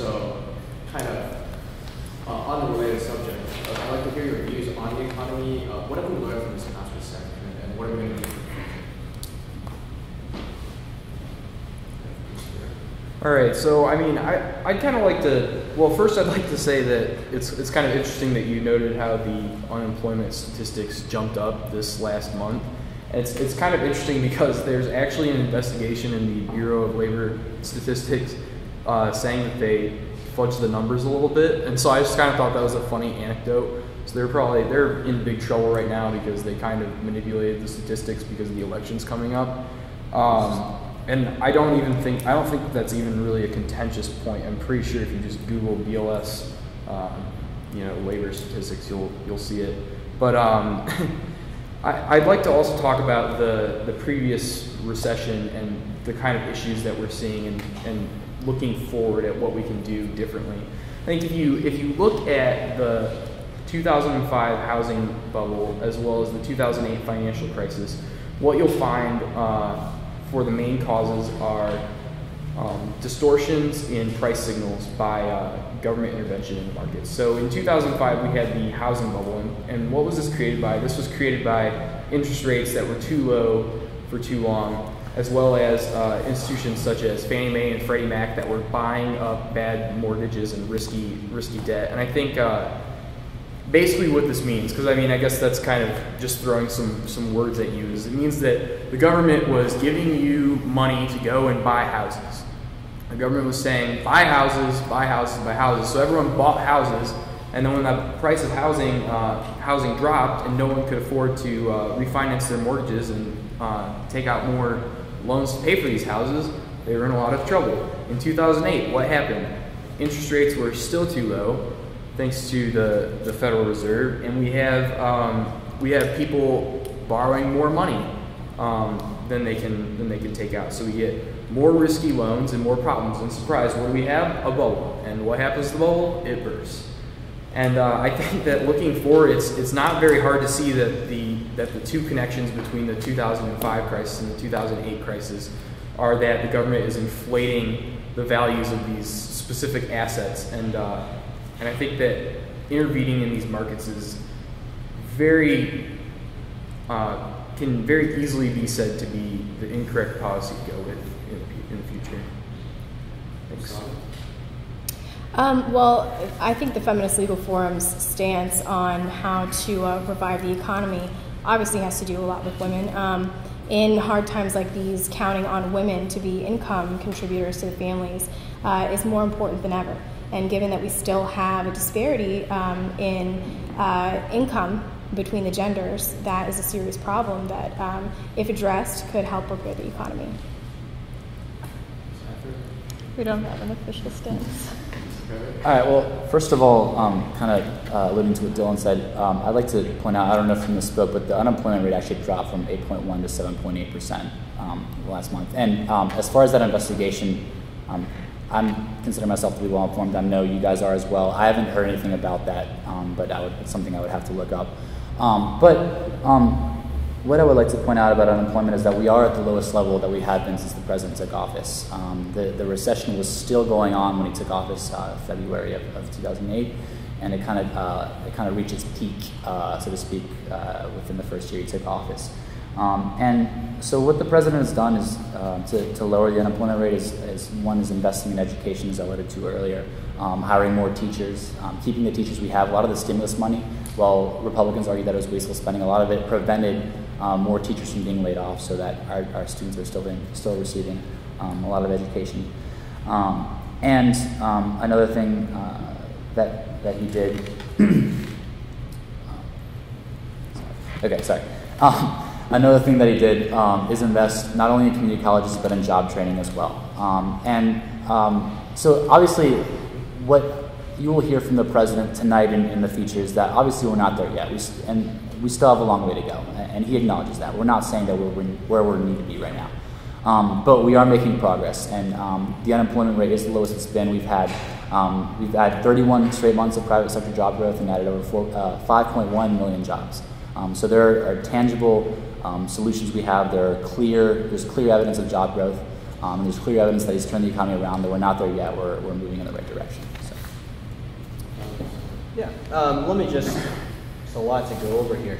So, kind of on the related subject, I'd like to hear your views on the economy. What have we learned from this past recession, and what are we going to do? All right, so I mean, I'd kind of like to, well, first I'd like to say that it's kind of interesting that you noted how the unemployment statistics jumped up this last month. It's kind of interesting because there's actually an investigation in the Bureau of Labor Statistics saying that they fudged the numbers a little bit, and so I just kind of thought that was a funny anecdote. So they're in big trouble right now because they kind of manipulated the statistics because the election's coming up. And I don't think that's even really a contentious point. I'm pretty sure if you just Google BLS, labor statistics, you'll see it. But I'd like to also talk about the previous recession and the kind of issues that we're seeing and looking forward at what we can do differently. I think if you look at the 2005 housing bubble as well as the 2008 financial crisis, what you'll find for the main causes are distortions in price signals by government intervention in the markets. So in 2005, we had the housing bubble, and what was this created by? This was created by interest rates that were too low for too long, as well as institutions such as Fannie Mae and Freddie Mac that were buying up bad mortgages and risky debt. And I think basically what this means, because I mean, I guess that's kind of just throwing some words at you, is it means that the government was giving you money to go and buy houses. The government was saying, buy houses, buy houses, buy houses. So everyone bought houses, and then when the price of housing dropped and no one could afford to refinance their mortgages and take out more loans to pay for these houses, they were in a lot of trouble. In 2008, what happened? Interest rates were still too low, thanks to the Federal Reserve, and we have people borrowing more money than they can take out. So we get more risky loans and more problems. And surprise, what do we have? A bubble. And what happens to the bubble? It bursts. And I think that looking forward, it's not very hard to see that the two connections between the 2005 crisis and the 2008 crisis are that the government is inflating the values of these specific assets, and I think that intervening in these markets is can very easily be said to be the incorrect policy to go with in the future. Thanks. Well, I think the Feminist Legal Forum's stance on how to revive the economy obviously has to do a lot with women. In hard times like these, counting on women to be income contributors to the families is more important than ever. And given that we still have a disparity in income between the genders, that is a serious problem that, if addressed, could help repair the economy. We don't have an official stance. All right, well, first of all, kind of alluding to what Dylan said, I'd like to point out, I don't know if you misspoke, but the unemployment rate actually dropped from 8.1 to 7.8% last month. And as far as that investigation, I consider myself to be well informed. I know you guys are as well. I haven't heard anything about that, but it's something I would have to look up. What I would like to point out about unemployment is that we are at the lowest level that we have been since the president took office. The recession was still going on when he took office February of 2008, and it kind of reached its peak, so to speak, within the first year he took office. And so what the president has done is to lower the unemployment rate is one is investing in education, as I alluded to earlier, hiring more teachers, keeping the teachers we have. A lot of the stimulus money, while Republicans argue that it was wasteful spending, a lot of it prevented more teachers from being laid off, so that our students are still receiving a lot of education. And another thing that he did. Another thing that he did is invest not only in community colleges but in job training as well. So obviously, what you will hear from the president tonight in the feature is that obviously we're not there yet, we still have a long way to go, and he acknowledges that. We're not saying that we're where we need to be right now, but we are making progress, and the unemployment rate is the lowest it's been. We've had 31 straight months of private sector job growth and added over 5.1 million jobs. So there are tangible solutions we have. There's clear evidence of job growth, And there's clear evidence that he's turned the economy around, that we're not there yet, we're moving in the right direction. So. Let me just, there's a lot to go over here.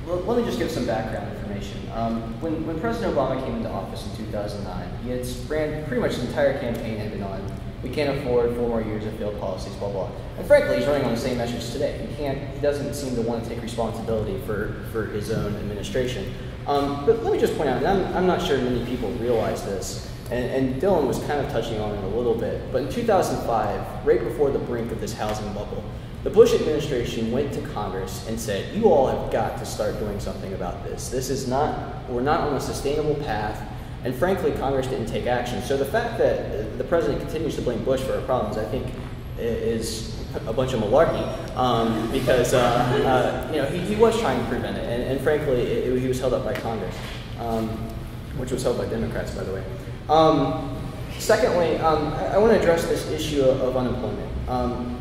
Let me just give some background information. When President Obama came into office in 2009, he had ran pretty much the entire campaign had been on, we can't afford 4 more years of failed policies, blah, blah. And frankly, he's running on the same message today. He doesn't seem to want to take responsibility for his own administration. But let me just point out, and I'm not sure many people realize this, and Dylan was kind of touching on it a little bit, but in 2005, right before the brink of this housing bubble, the Bush administration went to Congress and said, you all have got to start doing something about this. We're not on a sustainable path, and frankly, Congress didn't take action. So the fact that the president continues to blame Bush for our problems, I think, is a bunch of malarkey, because he was trying to prevent it, and frankly, he was held up by Congress, which was held by Democrats, by the way. Secondly, I want to address this issue of unemployment.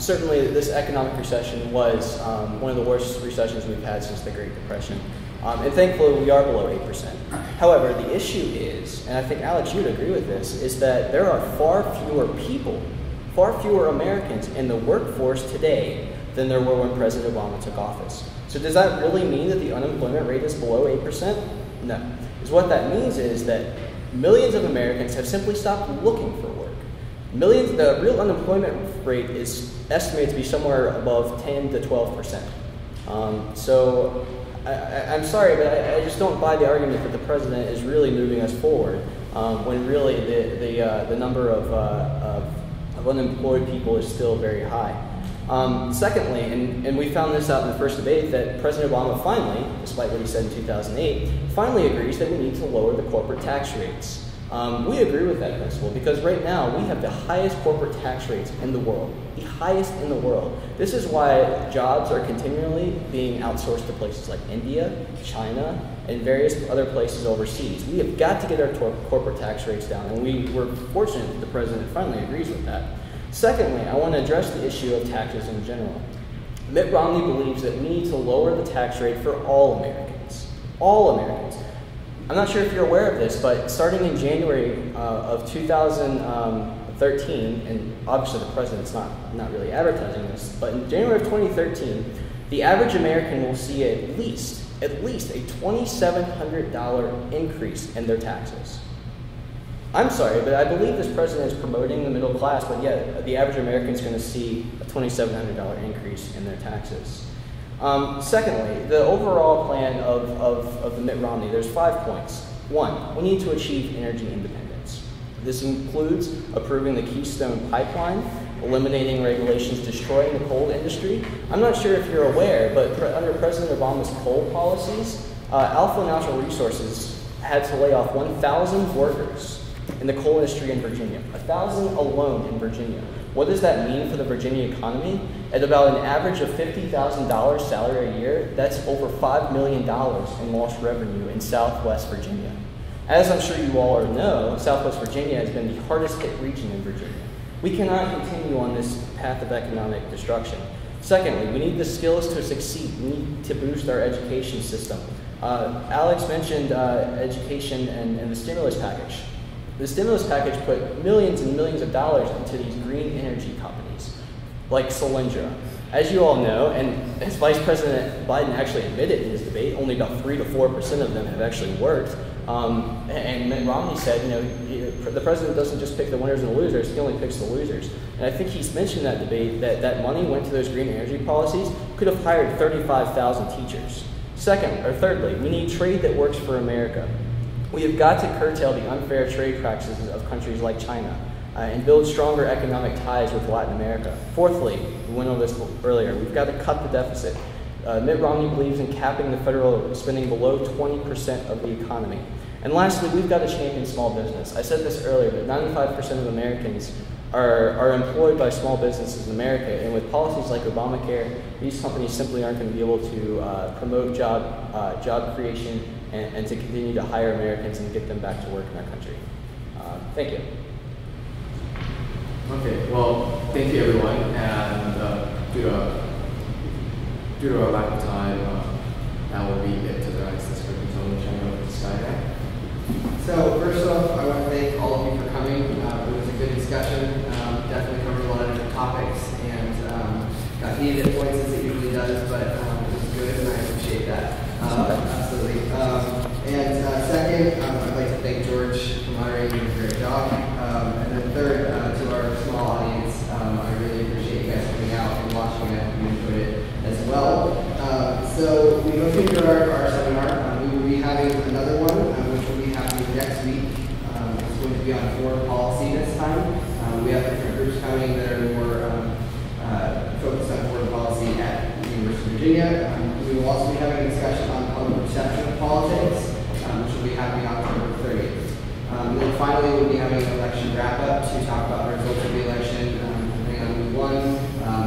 Certainly, this economic recession was one of the worst recessions we've had since the Great Depression. And thankfully, we are below 8%. However, the issue is, and I think Alex, you'd agree with this, is that there are far fewer Americans in the workforce today than there were when President Obama took office. So does that really mean that the unemployment rate is below 8%? No. Because what that means is that millions of Americans have simply stopped looking for work. The real unemployment rate is estimated to be somewhere above 10 to 12%. So I'm sorry, but I just don't buy the argument that the president is really moving us forward when really the number of unemployed people is still very high. Secondly, and we found this out in the first debate, that President Obama finally, despite what he said in 2008, finally agrees that we need to lower the corporate tax rates. We agree with that principle because right now we have the highest corporate tax rates in the world. The highest in the world. This is why jobs are continually being outsourced to places like India, China, and various other places overseas. We have got to get our corporate tax rates down, and we're fortunate that the president finally agrees with that. Secondly, I want to address the issue of taxes in general. Mitt Romney believes that we need to lower the tax rate for all Americans. All Americans. I'm not sure if you're aware of this, but starting in January of 2013, and obviously the president's not really advertising this, but in January of 2013, the average American will see at least a $2,700 increase in their taxes. I'm sorry, but I believe this president is promoting the middle class, but yet the average American is going to see a $2,700 increase in their taxes. Secondly, the overall plan of the Mitt Romney, there's 5 points. 1, we need to achieve energy independence. This includes approving the Keystone Pipeline, eliminating regulations destroying the coal industry. I'm not sure if you're aware, but under President Obama's coal policies, Alpha Natural Resources had to lay off 1,000 workers in the coal industry in Virginia, 1,000 alone in Virginia. What does that mean for the Virginia economy? At about an average of $50,000 salary a year, that's over $5 million in lost revenue in Southwest Virginia. As I'm sure you all know, Southwest Virginia has been the hardest hit region in Virginia. We cannot continue on this path of economic destruction. Secondly, we need the skills to succeed. We need to boost our education system. Alex mentioned education and the stimulus package. The stimulus package put millions and millions of dollars into these green energy companies, like Solyndra. As you all know, and as Vice President Biden actually admitted in his debate, only about 3 to 4% of them have actually worked. And Mitt Romney said, the president doesn't just pick the winners and the losers, he only picks the losers. And I think he's mentioned in that debate that money went to those green energy policies, could have hired 35,000 teachers. Thirdly, we need trade that works for America. We have got to curtail the unfair trade practices of countries like China and build stronger economic ties with Latin America. Fourthly, we went over this earlier, we've got to cut the deficit. Mitt Romney believes in capping the federal spending below 20% of the economy. And lastly, we've got to champion small business. I said this earlier, but 95% of Americans are employed by small businesses in America, and with policies like Obamacare, these companies simply aren't going to be able to promote job creation and to continue to hire Americans and get them back to work in our country. Thank you. Okay, well, thank you everyone, and due to our lack of time, that will be it to the rest of the script until we turn over to Skynet. So discussion. Definitely covered a lot of different topics and got heated at points as it usually does, but it was good and I appreciate that. Absolutely. Second, I'd like to thank George for moderating. You did a great job. And then third, to our small audience, I really appreciate you guys coming out and watching it and enjoyed it as well. So we go through our seminar. We will be having another one, which will be happening next week. It's going to be on foreign policy this time. We have different groups coming that are more focused on foreign policy at the University of Virginia. We will also be having a discussion on public perception of politics, which will be happening October 30th. And then finally, we'll be having an election wrap-up to talk about the results of the election, depending on who won,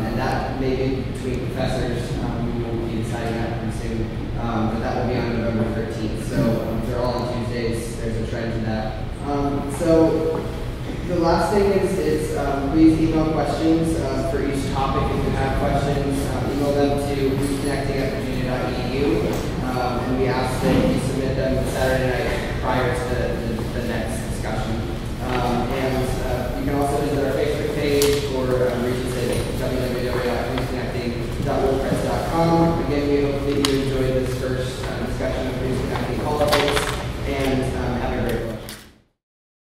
and that may be between professors. We will be deciding that pretty soon, but that will be on November 13th. So they're all on Tuesdays. There's a trend to that. So the last thing is please email questions for each topic. If you have questions, email them to reconnecting@virginia.edu, and we ask that you submit them Saturday night prior to the next discussion. You can also visit our Facebook page or reach us at www.reconnecting.wordpress.com. Again, we